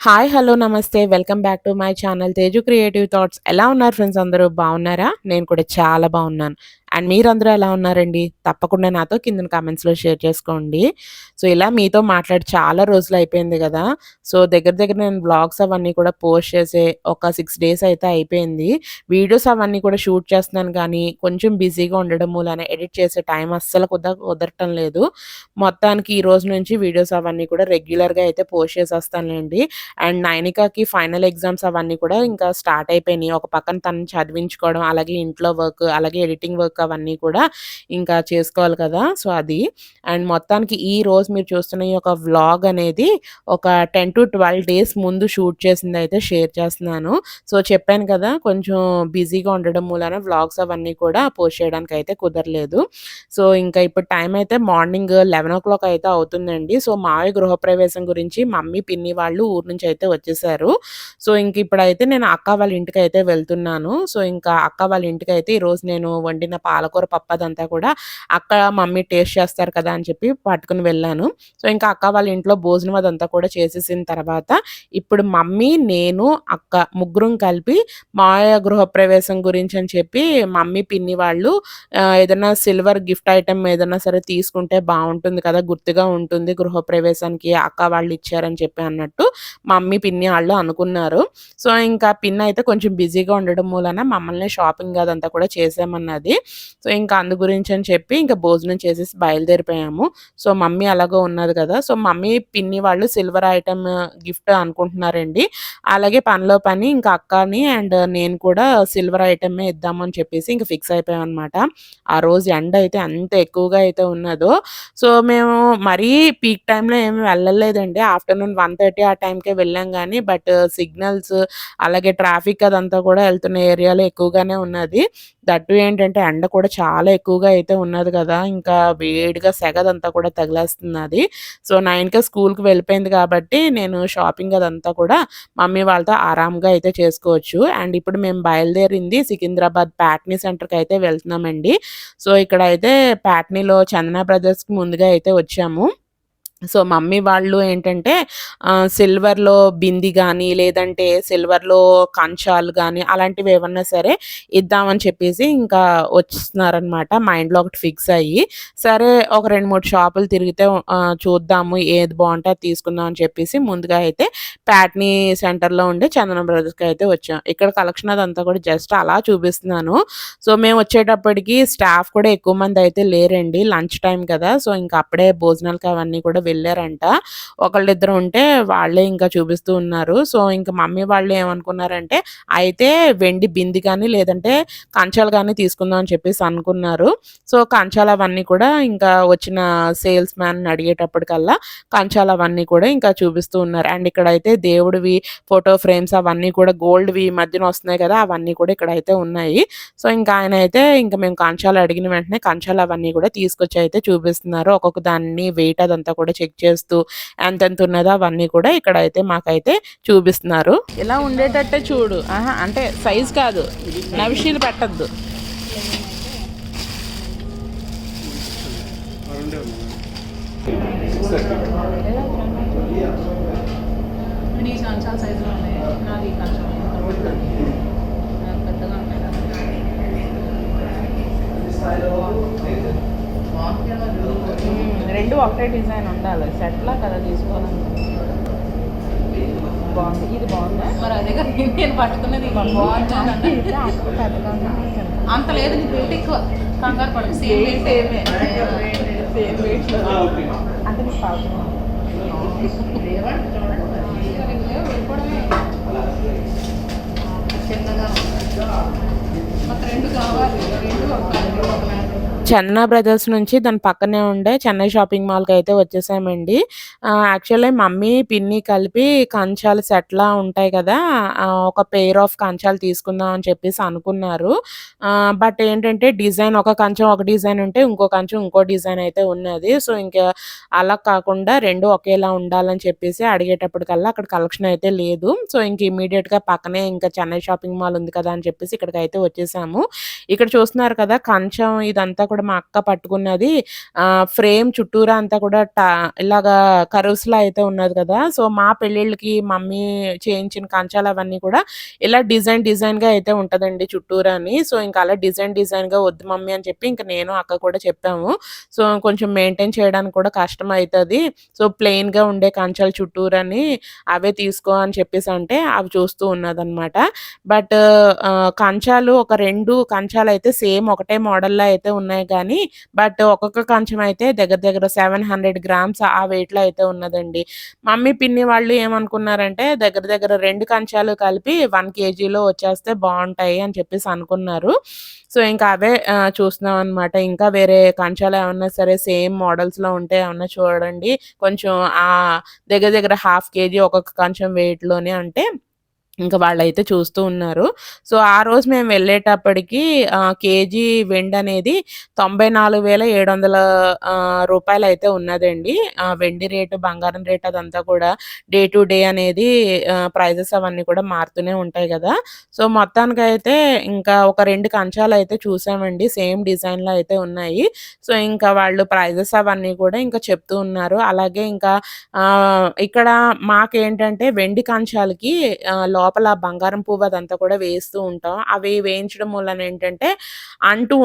Hi! Hello! నమస్తే. Welcome back to my channel 'Teju creative thoughts'. ఎలా ఉన్నారు ఫ్రెండ్స్ అందరూ బాగున్నారా? నేను కూడా చాలా బాగున్నాను. అండ్ మీరందరూ ఎలా ఉన్నారండి? తప్పకుండా నాతో కిందన కామెంట్స్‌లో షేర్ చేసుకోండి. సో, ఇలా మీతో మాట్లాడి చాలా రోజులయిపోయింది గదా! సో, దగ్గర దగ్గర నేను వ్లాగ్స్ అవన్నీ కూడా పోస్ట్ చేసి ఒక 6 డేస్ అయితే అయిపోయింది. వీడియోస్ అవన్నీ కూడా షూట్ చేస్తున్నాను కానీ, కొంచెం బిజీగా ఉండడం మూలాన ఎడిట్ చేసే టైం అస్సలు కుదరటం లేదు. మొత్తానికి ఈ రోజు నుంచి వీడియోస్ అవన్నీ కూడా రెగ్యులర్‌గా అయితే పోస్ట్ చేసేస్తానులెండి. అండ్ నైనికాకి ఫైనల్ ఎగ్జామ్స్ అవన్నీ కూడా ఇంకా స్టార్ట్ అయిపోయినాయి. ఒక పక్కన తనని చదివించుకోవడం, అలాగే ఇంట్లో వర్క్, అలాగే ఎడిటింగ్ వర్క్ అవన్నీ కూడా ఇంకా చేసుకోవాలి కదా! సో, అది. అండ్ మొత్తానికి ఈరోజు మీరు చూస్తున్న ఈ యొక్క వ్లాగ్ అనేది ఒక 10-12 డేస్ ముందు షూట్ చేసిందయితే షేర్ చేస్తున్నాను. సో, చెప్పాను కదా! కొంచెం బిజీగా ఉండడం మూలాన వ్లాగ్స్ అవన్నీ కూడా పోస్ట్ చేయడానికయితే కుదరలేదు. సో, ఇంకా ఇప్పుడు టైం అయితే మార్నింగ్ 11:00 అయితే అవుతుందండి. సో, మావయ్య గృహప్రవేశం గురించి మమ్మీ, పిన్ని వాళ్ళు ఊరు నుంచి అయితే వచ్చేసారు. సో, ఇంక ఇప్పుడైతే నేను అక్క వాళ్ళ ఇంటికైతే వెళ్తున్నాను. సో, ఇంకా అక్క వాళ్ళ ఇంటికైతే ఈరోజు నేను వండిన పాలకూర పప్పు అదంతా కూడా అక్క, మమ్మీ టేస్ట్ చేస్తారు కదా అని చెప్పి పట్టుకొని వెళ్ళాను. సో, ఇంకా అక్క వాళ్ళ ఇంట్లో భోజనం అదంతా కూడా చేసేసిన తర్వాత ఇప్పుడు మమ్మీ, నేను, అక్క ముగ్గురం కలిపి మావయ్య గృహప్రవేశం గురించి అని చెప్పి మమ్మీ, పిన్ని వాళ్ళు ఏదైనా సిల్వర్ గిఫ్ట్ ఐటెమ్ ఏదైనా సరే తీసుకుంటే బావుంటుంది కదా! గుర్తుగా ఉంటుంది గృహప్రవేశానికి అక్క వాళ్ళు ఇచ్చారని చెప్పి అన్నట్టు మమ్మీ, పిన్ని ఆళ్ళు అనుకున్నారు. సో, ఇంకా పిన్ని అయితే కొంచెం బిజీగా ఉండడం మూలాన మమ్మల్ని షాపింగ్ అదంతా కూడా చేసేయమన్నది. సో, ఇంకా అందు గురించి అని చెప్పి ఇంకా భోజనం చేసేసి బయలుదేరిపోయాము. సో, మమ్మీ ఎలాగో ఉన్నది కదా! సో, మమ్మీ, పిన్ని వాళ్ళు సిల్వర్ ఐటెమ్ గిఫ్ట్ అనుకుంటున్నారండి. అలాగే పనిలో పని ఇంకా అక్కని అండ్ నేను కూడా సిల్వర్ ఐటెమే ఇద్దామని చెప్పేసి ఇంక ఫిక్స్ అయిపోయామనమాట. ఆ రోజు ఎండ అయితే ఎంత ఎక్కువగా అయితే ఉన్నదో, సో, మేము మరీ పీక్ టైమ్‌లో ఏమి వెళ్ళలేదండి. ఆఫ్టర్‌నూన్ 1:30 ఆ టైంకే వెళ్ళాం గానీ, బట్ సిగ్నల్స్ అలాగే ట్రాఫిక్ అదంతా కూడా ఎళ్తున్న ఏరియాలో ఎక్కువగానే ఉన్నది. దట్ టూ ఏంటంటే ఎండ కూడా చాలా ఎక్కువగా అయితే ఉన్నది కదా! ఇంకా వేడిగా సెగదంతా కూడా తగిలేస్తున్నది. సో, 9కే స్కూల్‌కి వెళ్ళిపోయింది కాబట్టి నేను షాపింగ్ అదంతా కూడా మమ్మీ వాళ్ళతో ఆరాంగా అయితే చేసుకోవచ్చు. అండ్ ఇప్పుడు మేము బయలుదేరింది సికింద్రాబాద్ ప్యాట్నీ సెంటర్‌కయితే వెళ్తున్నామండి. సో, ఇక్కడైతే ప్యాట్నీలో చందన బ్రదర్స్‌కి ముందుగా అయితే వచ్చాము. సో, మమ్మీ వాళ్ళు ఏంటంటే సిల్వర్‌లో బింది గానీ, లేదంటే సిల్వర్‌లో కంచాలు గానీ, అలాంటివి ఏవన్నా సరే ఇద్దామని చెప్పేసి ఇంకా వస్తున్నారనమాట. మైండ్‌లో ఒకటి ఫిక్స్ అయ్యి, సరే ఒక 2, 3 షాపులు తిరిగితే చూద్దాము ఏది బావుంటే అది తీసుకుందాం అని చెప్పేసి ముందుగా అయితే ప్యాట్నీ సెంటర్‌లో ఉండే చందన బ్రదర్స్‌కి అయితే వచ్చాం. ఇక్కడ కలెక్షన్ అదంతా కూడా జస్ట్ అలా చూపిస్తున్నాను. సో, మేము వచ్చేటప్పటికి స్టాఫ్ కూడా ఎక్కువ మంది అయితే లేరండి. లంచ్ టైమ్ కదా! సో, ఇంక అప్పుడే భోజనాలకి అవన్నీ కూడా వెళ్ళారంట. ఒకళ్ళిద్దరు ఉంటే వాళ్ళే ఇంకా చూపిస్తూ ఉన్నారు. సో, ఇంక మమ్మీ వాళ్ళు ఏమనుకున్నారంటే, అయితే వెండి బింది గానీ, లేదంటే కంచాలు గానీ తీసుకుందాం అని చెప్పేసి అనుకున్నారు. సో, కంచాలు అవన్నీ కూడా ఇంకా వచ్చిన సేల్స్ మ్యాన్‌ని అడిగేటప్పటికల్లా కంచాలు అవన్నీ కూడా ఇంకా చూపిస్తూ ఉన్నారు. అండ్ ఇక్కడైతే దేవుడివి ఫోటో ఫ్రేమ్స్ అవన్నీ కూడా గోల్డ్‌వి ఈ మధ్యన వస్తున్నాయి కదా! అవన్నీ కూడా ఇక్కడైతే ఉన్నాయి. సో, ఇంకా ఆయనైతే ఇంక మేము కంచాలు అడిగిన వెంటనే కంచాలు అవన్నీ కూడా తీసుకొచ్చి అయితే చూపిస్తున్నారు. ఒక్కొక్క దాన్ని వెయిట్ అదంతా కూడా చెక్ చేస్తూ ఎంతెంత ఉన్నదో అవన్నీ కూడా ఇక్కడైతే మాకైతే చూపిస్తున్నారు. ఇలా ఉండేటట్టే చూడు. ఆహా! అంటే సైజ్ కాదు. నవిషీలు పెట్టొద్దు. నీ కంచాల సైజులో ఉన్నాయి. నాది కంచం పెద్దగా ఉంటాయి కదా. రెండు ఒకటే డిజైన్ ఉండాలి. సెట్‌లా కదా తీసుకోవాలని. బాగుంది. ఇది బాగుందా? మరి అదే కదా నేను పట్టుకున్నది బాగుంటుంది. అంత లేదు నీ వెయిట్ ఎక్కువ. కంగారు పడకు. సేమ్ వెయిట్ సేమే. సేమ్ వెయిట్‌లో. అంటే నీకు పావుతుంది. చిన్నగా మాకు 2 కావాలి. 2 ఒక చందన బ్రదర్స్ నుంచి దాని పక్కనే ఉండే చెన్నై షాపింగ్ మాల్‌కి అయితే వచ్చేసామండి. యాక్చువల్లీ మమ్మీ, పిన్ని కలిపి కంచాల సెట్‌లా ఉంటాయి కదా! ఒక పెయిర్ ఆఫ్ కంచాలు తీసుకుందాం అని చెప్పేసి అనుకున్నారు. బట్ ఏంటంటే డిజైన్ ఒక కంచం ఒక డిజైన్ ఉంటే, ఇంకో కంచం ఇంకో డిజైన్ అయితే ఉన్నది. సో, ఇంకా అలా కాకుండా 2 ఒకేలా ఉండాలని చెప్పేసి అడిగేటప్పటికల్లా అక్కడ కలెక్షన్ అయితే లేదు. సో, ఇంక ఇమ్మీడియేట్‌గా పక్కనే ఇంకా చెన్నై షాపింగ్ మాల్ ఉంది కదా అని చెప్పేసి ఇక్కడికైతే వచ్చేసాము. ఇక్కడ చూస్తున్నారు కదా! కంచం ఇదంతా కూడా కూడా మా అక్క పట్టుకున్నది ఫ్రేమ్ చుట్టూరా అంతా కూడా ఇలాగా కర్వ్స్‌లా అయితే ఉన్నది కదా! సో, మా పెళ్ళిళ్ళకి మమ్మీ చేయించిన కంచాలు అవన్నీ కూడా ఇలా డిజైన్‌గా అయితే ఉంటదండి చుట్టూరాని. సో, ఇంక అలా డిజైన్‌గా వద్దు మమ్మీ అని చెప్పి ఇంక నేను, అక్క కూడా చెప్పాము. సో, కొంచెం మెయింటైన్ చేయడానికి కూడా కష్టమైతది. సో, ప్లెయిన్‌గా ఉండే కంచాలు చుట్టూరని అవే తీసుకో అని చెప్పేసంటే అవి చూస్తూ ఉన్నదనమాట. బట్ కంచాలు ఒక 2 కంచాలయితే సేమ్ ఒకటే మోడల్‌లో అయితే ఉన్నాయి గానీ, బట్ ఒక్కొక్క కంచం అయితే దగ్గర దగ్గర 700 గ్రామ్స్ ఆ వెయిట్‌లో అయితే ఉన్నదండి. మమ్మీ, పిన్ని వాళ్ళు ఏమనుకున్నారంటే దగ్గర దగ్గర 2 కంచాలు కలిపి 1 కేజీలో వచ్చేస్తే బావుంటాయి అని చెప్పేసి అనుకున్నారు. సో, ఇంకా అవే చూస్తున్నామనమాట. ఇంకా వేరే కంచాలేమన్నా సరే సేమ్ మోడల్స్‌లో ఉంటే ఏమన్నా చూడండి. కొంచెం దగ్గర దగ్గర ½ కేజీ ఒక్కొక్క కంచం వెయిట్‌లోనే అంటే ఇంక వాళ్ళైతే చూస్తూ ఉన్నారు. సో, ఆ రోజు మేము వెళ్ళేటప్పటికి కేజీ వెండనేది 94,700 రూపాయలైతే ఉన్నదండి. వెండి రేటు, బంగారం రేట్ అదంతా కూడా డే టు డే అనేది ప్రైజెస్ అవన్నీ కూడా మారుతూనే ఉంటాయి గదా! సో, మొత్తానికైతే ఇంకా ఒక 2 కంచాలయితే చూసామండి. సేమ్ డిజైన్‌లో అయితే ఉన్నాయి. సో, ఇంకా వాళ్ళు ప్రైజెస్ అవన్నీ కూడా ఇంకా చెప్తూ ఉన్నారు. అలాగే ఇంకా ఇక్కడ మాకేంటంటే వెండి కంచాలకి లోపల బంగారం పువ్వు అదంతా కూడా వేస్తూ ఉంటాం. అవి వేయించడం వలన ఏంటంటే అంటూ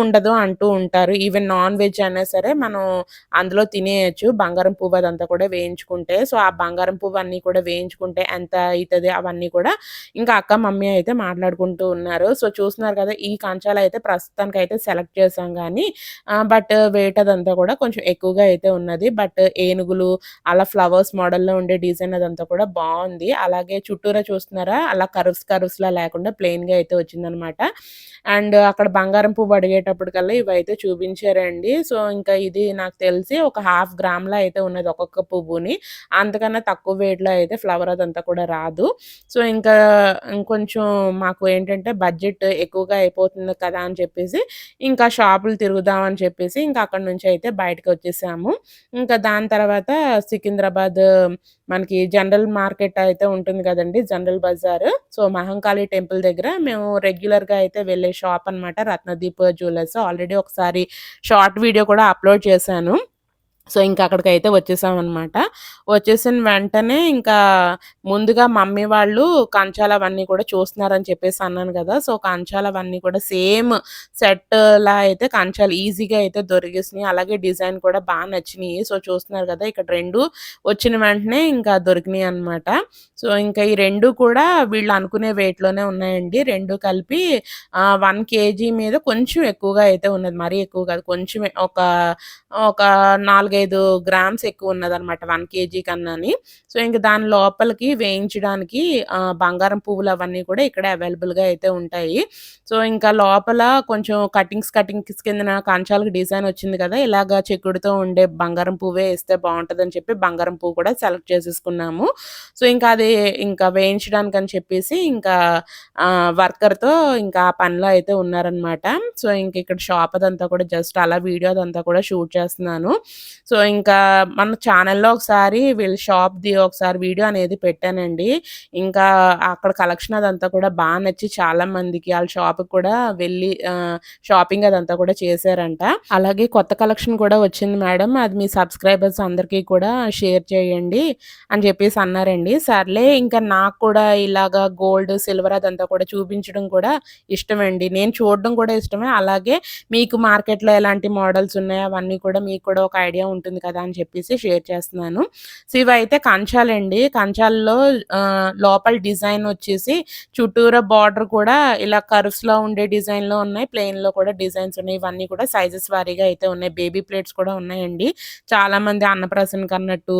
ఉంటారు. ఈవెన్ నాన్ వెజ్ అయినా సరే మనం అందులో తినేయొచ్చు. బంగారం పువ్వు అదంతా కూడా వేయించుకుంటే. సో, ఆ బంగారం పువ్వు అన్నీ కూడా వేయించుకుంటే ఎంత అయితది అవన్నీ కూడా ఇంకా అక్క, మమ్మీ అయితే మాట్లాడుకుంటూ ఉన్నారు. సో, చూస్తున్నారు కదా! ఈ కంచాలయితే ప్రస్తుతానికైతే సెలెక్ట్ చేసాం గానీ బట్ వెయిట్ అదంతా కూడా కొంచెం ఎక్కువగా అయితే ఉన్నది. బట్ ఏనుగులు అలా ఫ్లవర్స్ మోడల్‌లో ఉండే డిజైన్ అదంతా కూడా బావుంది. అలాగే చుట్టూరా చూస్తున్నారా అలా కర్వ్స్‌లా లేకుండా ప్లెయిన్‌గా అయితే వచ్చిందనమాట. అండ్ అక్కడ బంగారం పువ్వు అడిగేటప్పటికల్లా ఇవైతే చూపించారండి. సో, ఇంకా ఇది నాకు తెలిసి ఒక ½ గ్రామ్‌లో అయితే ఉన్నది ఒక్కొక్క పువ్వుని. అంతకన్నా తక్కువ వెయిట్‌లో అయితే ఫ్లవర్ అదంతా కూడా రాదు. సో, ఇంకా ఇంకొంచెం మాకు ఏంటంటే బడ్జెట్ ఎక్కువగా అయిపోతుంది కదా అని చెప్పేసి ఇంకా షాపులు తిరుగుదాం అని చెప్పేసి ఇంకా అక్కడి నుంచి అయితే బయటకొచ్చేసాము. ఇంకా దాని తర్వాత సికింద్రాబాద్ మనకి జనరల్ మార్కెట్ అయితే ఉంటుంది గదండీ! General bazaar. So, Mahankali temple దగ్గర మేము రెగ్యులర్‌గా అయితే వెళ్ళే షాప్ అనమాట. రత్నదీప్ జ్యువెల్లర్స్. ఆల్రెడీ ఒకసారి షార్ట్ వీడియో కూడా అప్‌లోడ్ చేశాను. సో, ఇంకా అక్కడికైతే వచ్చేసామనమాట. వచ్చేసిన వెంటనే ఇంకా ముందుగా మమ్మీ వాళ్ళు కంచాలవన్నీ కూడా చూస్తున్నారని చెప్పేసి అన్నాను గదా! సో, కంచాలవన్నీ కూడా సేమ్ సెట్‌లా అయితే కంచాలు ఈజీగా అయితే దొరికేసినియి. అలాగే డిజైన్ కూడా నచ్చినియి. సో, చూస్తున్నారు గదా! ఇక్కడ 2 వచ్చిన వెంటనే ఇంకా దొరికినియనమాట. సో, ఇంకా ఈ 2 కూడా వీళ్ళు అనుకునే వెయిట్‌లోనే ఉన్నాయండి. 2 కలిపి 1 కేజీ మీద కొంచెం ఎక్కువగా అయితే ఉన్నది. మరీ ఎక్కువ కాదు. కొంచెమే ఒక 4, 5 గ్రామ్స్ ఎక్కువున్నదనమాట 1 కేజీ కన్నాని. సో, ఇంక దాని లోపలికి వేయించడానికి బంగారం పువ్వులవన్నీ కూడా ఇక్కడే అవైలబుల్‌గా అయితే ఉంటాయి. సో, ఇంకా లోపల కొంచెం కటింగ్స్ కిందన కంచాలకు డిజైన్ వచ్చింది కదా! ఇలాగ చెక్కుడుతో ఉండే బంగారం పువ్వే ఏస్తే బావుంటదని చెప్పి బంగారం పువ్వు కూడా సెలెక్ట్ చేసేసుకున్నాము. సో, ఇంకా అది ఇంకా వేయించడానికని చెప్పేసి ఇంకా వర్కర్‌తో ఇంకా ఆ పనిలో అయితే ఉన్నారనమాట. సో, ఇంక ఇక్కడ షాప్ అదంతా కూడా జస్ట్ అలా వీడియో అదంతా కూడా షూట్ చేస్తున్నాను. సో, ఇంకా మన ఛానెల్‌లో ఒకసారి వీళ్ళ షాప్‌ది ఒకసారి వీడియో అనేది పెట్టానండి. ఇంకా అక్కడ కలెక్షన్ అదంతా కూడా నచ్చి చాలా మందికి ఆళ్ళ షాప్‌కి కూడా వెళ్ళి షాపింగ్ అదంతా కూడా చేశారంట. అలాగే కొత్త కలెక్షన్ కూడా వచ్చింది మేడం. అది మీ సబ్స్క్రైబర్స్ అందరికీ కూడా షేర్ చేయండి అని చెప్పేసి అన్నారండి. సర్లే ఇంకా నాకు కూడా ఇలాగ గోల్డ్, సిల్వర్ అదంతా కూడా చూపించడం కూడా ఇష్టమండి. నేను చూడడం కూడా ఇష్టమే. అలాగే మీకు మార్కెట్‌లో ఎలాంటి మోడల్స్ ఉన్నాయో అవన్నీ కూడా మీకు కూడా ఒక ఐడియా ఉంటుంది కదా అని చెప్పేసి షేర్ చేస్తున్నాను. సో, ఇవైతే కంచాలండి. కంచాల్లో లోపల డిజైన్ వచ్చేసి చుట్టూరా బార్డర్ కూడా ఇలా కర్వ్స్‌లో ఉండే డిజైన్‌లో ఉన్నాయి. ప్లెయిన్‌లో కూడా డిజైన్స్ ఉన్నాయి. ఇవన్నీ కూడా సైజెస్ వారీగా అయితే ఉన్నాయి. బేబీ ప్లేట్స్ కూడా ఉన్నాయండి. చాలామంది అన్నప్రాసనకన్నట్టు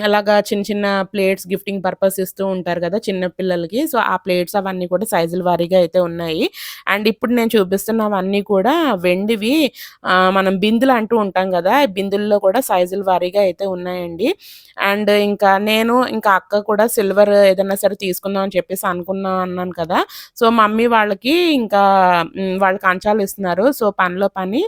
అలాగా చిన్న చిన్న ప్లేట్స్ గిఫ్టింగ్ పర్పస్ ఇస్తూ ఉంటారు కదా చిన్న పిల్లలకి. సో, ఆ ప్లేట్స్ అవన్నీ కూడా సైజుల వారీగా అయితే ఉన్నాయి. అండ్ ఇప్పుడు నేను చూపిస్తున్నవన్నీ కూడా వెండివి మనం బిందెలు అంటూ ఉంటాం గదా! బిందెల్లో ఇందులో కూడా సైజుల వారీగా అయితే ఉన్నాయండి. అండ్ ఇంకా అక్క కూడా సిల్వర్ ఏదైనా సరే తీసుకుందాం అని చెప్పేసి అన్నాను కదా! సో, మమ్మీ వాళ్ళకి వాళ్ళు కంచాలు ఇస్తున్నారు. సో, పనిలో పని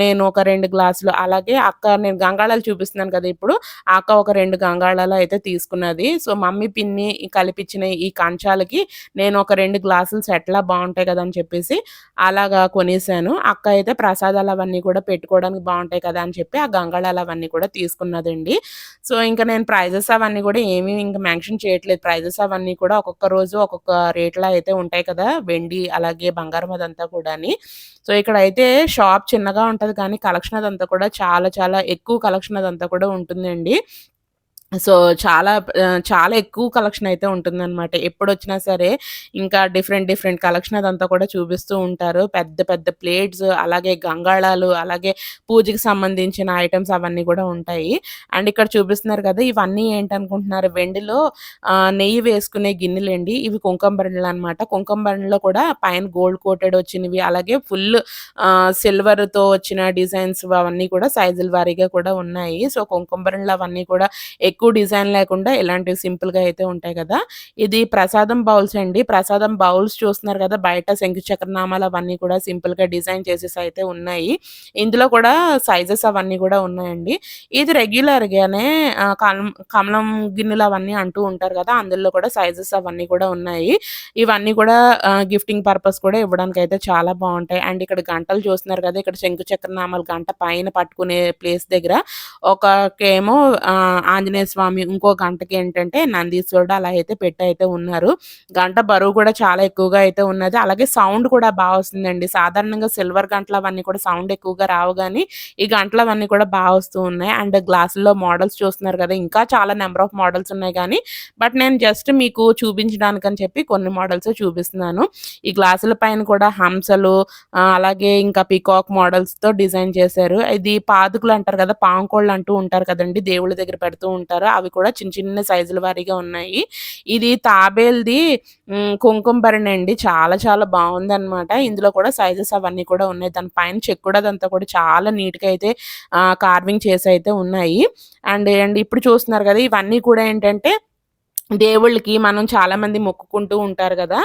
నేను ఒక 2 గ్లాసులు అలాగే నేను గంగాళాలు చూపిస్తున్నాను కదా! ఇప్పుడు ఆ అక్క ఒక 2 గంగాళాలు అయితే తీసుకున్నది. సో, మమ్మీ, పిన్ని కలిపిచ్చిన ఈ కంచాలకి నేను ఒక 2 గ్లాసులు సెట్‌లా బావుంటాయి కదా! అని చెప్పేసి అలాగా కొనేసాను. అక్క అయితే ప్రసాదాలు అవన్నీ కూడా పెట్టుకోవడానికి బావుంటాయి కదా! అని చెప్పి ఆ గంగాళాలు అవన్నీ కూడా తీసుకున్నదండి. సో, నేను ప్రైజెస్ అవన్నీ కూడా ఏమి మెన్షన్ చేయట్లేదు. ప్రైజెస్ అవన్నీ కూడా ఒక్కొక్క రోజు ఒక్కొక్క రేట్‌లో అయితే ఉంటాయి కదా! వెండి అలాగే బంగారం అదంతా కూడాని. సో, ఇక్కడైతే షాప్ చిన్నగా ఉంటది కానీ కలెక్షన్ అదంతా కూడా చాలా చాలా ఎక్కువ కలెక్షన్ అదంతా కూడా ఉంటుందండి. సో, చాలా ఎక్కువ కలెక్షన్ అయితే ఉంటుందనమాట. ఎప్పుడొచ్చినా సరే ఇంకా డిఫరెంట్, డిఫరెంట్ కలెక్షన్ అదంతా కూడా చూపిస్తూ ఉంటారు. పెద్ద, పెద్ద ప్లేట్స్ అలాగే గంగాళాలు, అలాగే పూజకి సంబంధించిన ఐటెమ్స్ అవన్నీ కూడా ఉంటాయి. అండ్ ఇక్కడ చూపిస్తున్నారు కదా! ఇవన్నీ ఏంటనుకుంటున్నారు వెండిలో నెయ్యి వేసుకునే గిన్నెలండి. ఇవి కుంకుమ బరిణెలనమాట. కుంకుమ బరిణెలో కూడా పైన గోల్డ్ కోటెడ్ వచ్చినవి అలాగే ఫుల్ సిల్వర్‌తో వచ్చిన డిజైన్స్ అవన్నీ కూడా సైజుల వారీగా కూడా ఉన్నాయి. సో, కుంకుమ బరిణెలు అవన్నీ కూడా ఎక్కువ డిజైన్ లేకుండా ఇలాంటివి సింపుల్‌గా అయితే ఉంటాయి కదా! ఇది ప్రసాదం బౌల్స్ అండి. ప్రసాదం బౌల్స్ చూస్తున్నారు కదా! బయట శంకు చక్రనామాలు అవన్నీ కూడా సింపుల్‌గా డిజైన్ చేసేసి అయితే ఉన్నాయి. ఇందులో కూడా సైజెస్ అవన్నీ కూడా ఉన్నాయండి. ఇది రెగ్యులర్‌గానే కమలం గిన్నెలు అవన్నీ అంటూ ఉంటారు కదా! అందులో కూడా సైజెస్ అవన్నీ కూడా ఉన్నాయి. ఇవన్నీ కూడా గిఫ్టింగ్ పర్పస్ కూడా ఇవ్వడానికైతే చాలా బావుంటాయి. అండ్ ఇక్కడ గంటలు చూస్తున్నారు కదా! ఇక్కడ శంకు చక్రనామాలు గంట పైన పట్టుకునే ప్లేస్ దగ్గర ఒకకేమో ఆంజనేయ స్వామి, ఇంకో గంటకేంటంటే నందీశ్వరుడు అలా అయితే పెట్టయితే ఉన్నారు. గంట బరువు కూడా చాలా ఎక్కువగా అయితే ఉన్నది. అలాగే సౌండ్ కూడా వస్తుందండి. సాధారణంగా సిల్వర్ గంటలు అవన్నీ కూడా సౌండ్ ఎక్కువగా రావు గానీ, ఈ గంటలవన్నీ కూడా వస్తూ ఉన్నాయి. అండ్ గ్లాసుల్లో మోడల్స్ చూస్తున్నారు కదా! ఇంకా చాలా నంబర్ ఆఫ్ మోడల్స్ ఉన్నాయి గానీ, బట్ నేను జస్ట్ మీకు చూపించడానికని చెప్పి కొన్ని మోడల్సే చూపిస్తున్నాను. ఈ గ్లాసుల పైన కూడా హంసలు అలాగే ఇంకా పీకాక్ మోడల్స్‌తో డిజైన్ చేశారు. ఇది పాదుకులు అంటారు కదా! పాంకోళ్ళు అంటూ ఉంటారు కదండీ! దేవుళ్ళ దగ్గర పెడుతూ ఉంటారు. అవి కూడా చిన్న చిన్న సైజుల వారీగా ఉన్నాయి. ఇది తాబేలుది కుంకుమ భరణి అండి. చాలా చాలా బావుందనమాట. ఇందులో కూడా సైజెస్ అవన్నీ కూడా ఉన్నాయి. దాని పైన చెక్ కూడా అదంతా కూడా చాలా నీట్‌గా అయితే కార్వింగ్ చేసి అయితే ఉన్నాయి. అండ్ ఇప్పుడు చూస్తున్నారు కదా! ఇవన్నీ కూడా ఏంటంటే దేవుళ్ళకి మనం చాలామంది మొక్కుకుంటూ ఉంటారు గదా!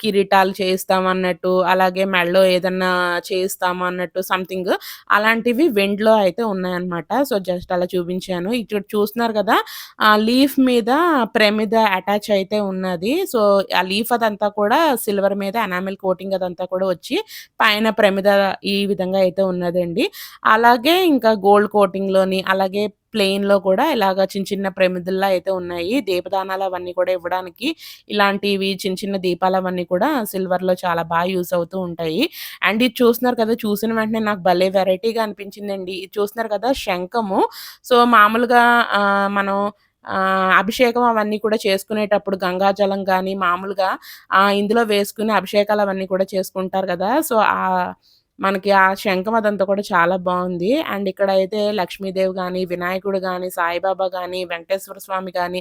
కిరీటాలు చేయిస్తామన్నట్టు, అలాగే మెడలో ఏదన్నా చేయిస్తామన్నట్టు సంథింగ్ అలాంటివి వెండిలో అయితే ఉన్నాయన్నమాట. సో, జస్ట్ అలా చూపించాను. ఇక్కడ చూస్తున్నారు గదా! లీఫ్ మీద ప్రమిద అటాచ్ అయితే ఉన్నది. సో, ఆ లీఫ్ అదంతా కూడా సిల్వర్ మీద ఎనామిల్ కోటింగ్ అదంతా కూడా వచ్చి పైన ప్రమిద ఈ విధంగా అయితే ఉన్నదండి. అలాగే ఇంకా గోల్డ్ కోటింగ్‌లోని అలాగే ప్లెయిన్‌లో కూడా ఇలాగ చిన్న చిన్న ప్రమిదల్లా అయితే ఉన్నాయి. దీపదానాలు అవన్నీ కూడా ఇవ్వడానికి ఇలాంటివి చిన్న చిన్న దీపాలవన్నీ కూడా సిల్వర్‌లో చాలా యూజ్ అవుతూ ఉంటాయి. అండ్ ఇది చూస్తున్నారు కదా! చూసిన వెంటనే నాకు భలే వెరైటీగా అనిపించిందండి. ఇది చూస్తున్నారు కదా! శంఖము. సో, మామూలుగా మనం అభిషేకం అవన్నీ కూడా చేసుకునేటప్పుడు గంగాజలం గాని మామూలుగా ఇందులో వేసుకుని అభిషేకాలు అవన్నీ కూడా చేసుకుంటారు గదా! సో, మనకి ఆ శంఖం అదంతా కూడా చాలా బావుంది. అండ్ ఇక్కడైతే లక్ష్మీదేవి గాని, వినాయకుడు గాని, సాయిబాబా గాని, వెంకటేశ్వర స్వామి గాని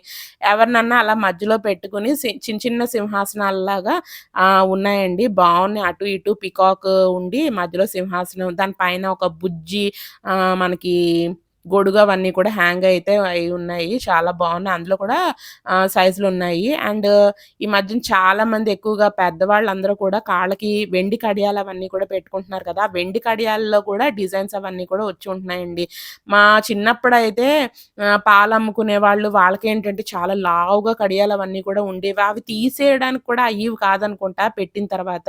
ఎవరినన్నా అలా మధ్యలో పెట్టుకొని చిన్న చిన్న సింహాసనాల్లాగా ఉన్నాయండి. బావున్నాయి. అటు ఇటు పీకాక్ ఉండి మధ్యలో సింహాసనం దాని పైన ఒక బుజ్జి మనకి గొడుగు అవన్నీ కూడా హ్యాంగ్ అయితే అయి ఉన్నాయి. చాలా బావున్నాయి. అందులో కూడా సైజులున్నాయి. అండ్ ఈ మధ్యన చాలామంది ఎక్కువగా పెద్దవాళ్ళందరూ కూడా కాళ్ళకి వెండి కడియాలు అవన్నీ కూడా పెట్టుకుంటున్నారు కదా! వెండి కడియాల్లో కూడా డిజైన్స్ అవన్నీ కూడా వచ్చి ఉంటున్నాయండి. మా చిన్నప్పుడైతే పాలమ్ముకునే వాళ్ళు వాళ్ళకేంటంటే చాలా లావుగా కడియాలు అవన్నీ కూడా ఉండేవి. అవి తీసేయడానికి కూడా అయ్యేవి కాదనుకుంటా పెట్టిన తర్వాత.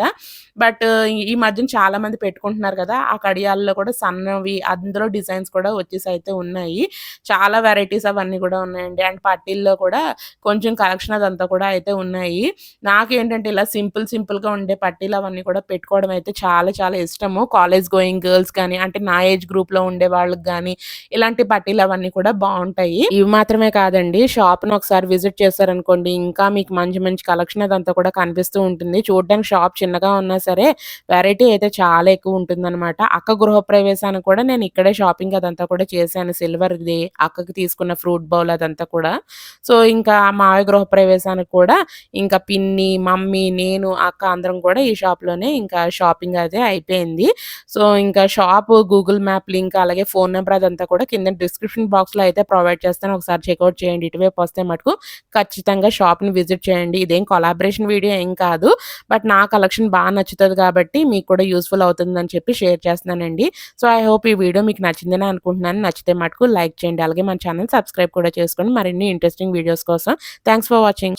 బట్ ఈ మధ్యన చాలామంది పెట్టుకుంటున్నారు కదా! ఆ కడియాల్లో కూడా సన్నవి అందులో డిజైన్స్ కూడా వచ్చేసైతే ఉన్నాయి. చాలా వెరైటీస్ అవన్నీ కూడా ఉన్నాయండి. అండ్ పట్టీల్లో కూడా కొంచెం కలెక్షన్ అదంతా కూడా అయితే ఉన్నాయి. నాకేంటంటే ఇలా సింపుల్‌గా ఉండే పట్టీలు అవన్నీ కూడా పెట్టుకోవడం అయితే చాలా చాలా ఇష్టము. కాలేజ్ గోయింగ్ గర్ల్స్ గాని, అంటే నా ఏజ్ గ్రూప్‌లో ఉండే వాళ్ళకి గాని, ఇలాంటి పట్టీలు అవన్నీ కూడా బావుంటాయి. ఇవి మాత్రమే కాదండి, షాప్‌ని ఒకసారి విజిట్ చేశారనుకోండి, ఇంకా మీకు మంచి మంచి కలెక్షన్ అదంతా కూడా కనిపిస్తూ ఉంటుంది. చూడడానికి షాప్ చిన్నగా ఉన్నా సరే వెరైటీ అయితే చాలా ఎక్కువ ఉంటుందనమాట. అక్క గృహప్రవేశానికి కూడా నేను ఇక్కడే షాపింగ్ అదంతా కూడా చేశాను. చేశాను సిల్వర్‌ది. అక్కకి తీసుకున్న ఫ్రూట్ బౌల్ అదంతా కూడా. సో, ఇంకా మావయ్య గృహప్రవేశానికి కూడా ఇంకా పిన్ని, మమ్మీ, నేను, అక్క అందరం కూడా ఈ షాప్‌లోనే ఇంకా షాపింగ్ అదే అయిపోయింది. సో, ఇంకా షాపు గూగుల్ మ్యాప్ లింక్ అలాగే ఫోన్ నంబర్ అదంతా కూడా కింద డిస్క్రిప్షన్ బాక్స్‌లో అయితే ప్రొవైడ్ చేస్తాను. ఒకసారి చెక్‌ఔట్ చేయండి. ఇటువైపు వస్తే మటుకు ఖచ్చితంగా షాప్‌ని విజిట్ చేయండి. ఇదేం కొలాబరేషన్ వీడియో ఏం కాదు. బట్ నా కలెక్షన్ బా నచ్చుతది కాబట్టి మీకు కూడా యూజ్‌ఫుల్ అవుతుందని చెప్పి షేర్ చేస్తున్నానండి. సో, ఐ హోప్ ఈ వీడియో మీకు నచ్చిందని అనుకుంటున్నాను. నచ్చితే మటుకు లైక్ చేయండి. అలాగే మన ఛానెల్ సబ్స్క్రైబ్ కూడా చేసుకోండి మరిన్ని ఇంట్రెస్టింగ్ వీడియోస్ కోసం. Thanks for watching.